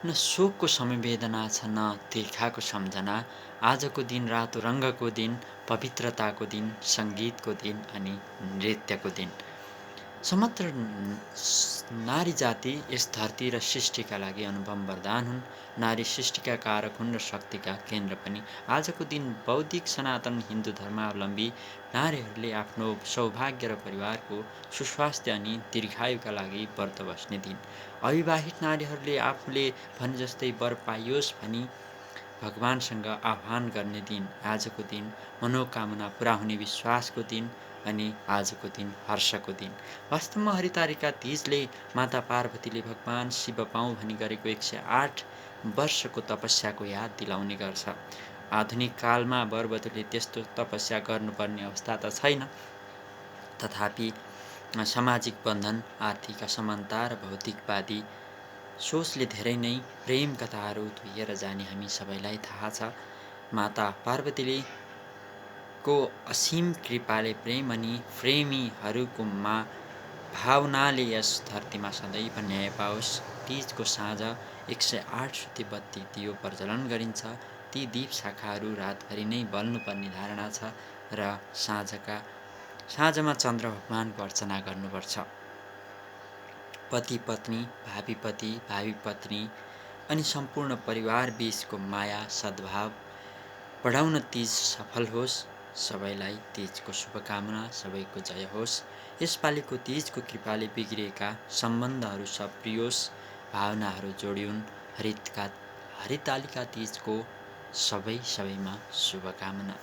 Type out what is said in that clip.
न शोकको संवेदना छ न तिर्खाको सम्झना। आजको दिन रातो रङ्गको दिन, पवित्रताको दिन, सङ्गीतको दिन अनि नृत्यको दिन। समग्र नारी जाति यस धरती र सृष्टिका लागि अनुपम वरदान हुन्। नारी सृष्टिका कारक हुन् र शक्तिका केन्द्र पनि। आजको दिन बौद्धिक सनातन हिन्दू धर्मावलम्बी नारीहरूले आफ्नो सौभाग्य र परिवारको सुस्वास्थ्य अनि दीर्घायुका लागि व्रत बस्ने दिन। अविवाहित नारीहरूले आफूले भने जस्तै वर पाइयोस् भनी भगवानसँग आह्वान गर्ने दिन। आजको दिन मनोकामना पुरा हुने विश्वासको दिन अनि आजको दिन हर्षको दिन। वास्तवमा हरितारिका तीजले माता पार्वतीले भगवान शिव पाऊँ भनी गरेको 108 वर्षको तपस्याको याद दिलाउने गर्छ। आधुनिक कालमा वरवधूले त्यस्तो तपस्या गर्नुपर्ने अवस्था त छैन। तथापि सामाजिक बन्धन, आर्थिक असमानता र भौतिकवादी सोचले धेरै नै प्रेम कथाहरू धोइएर जाने हामी सबैलाई थाहा छ। माता पार्वतीले को असीम कृपाले प्रेम अनि प्रेमीहरूको भावनाले यस धरतीमा सदैव न्याय पाओस्। तीजको साँझ 108 सुते बत्ती दियो प्रज्वलन गरिन्छ। ती दीप शाखाहरू रातभरि नै बल्नुपर्ने धारणा छ र साँझमा चन्द्र भगवानको अर्चना गर्नुपर्छ। पति पत्नी, भावी पति, भावी पत्नी अनि सम्पूर्ण परिवार बीचको माया सद्भाव बढाउन तीज सफल होस्। सबैलाई तीजको शुभकामना, सबैको जय होस्। यसपालिको तीजको कृपाले बिग्रिएका सम्बन्धहरू सप्रियोस्, भावनाहरू जोडिउन्। हरितालिका तीजको सबैमा शुभकामना।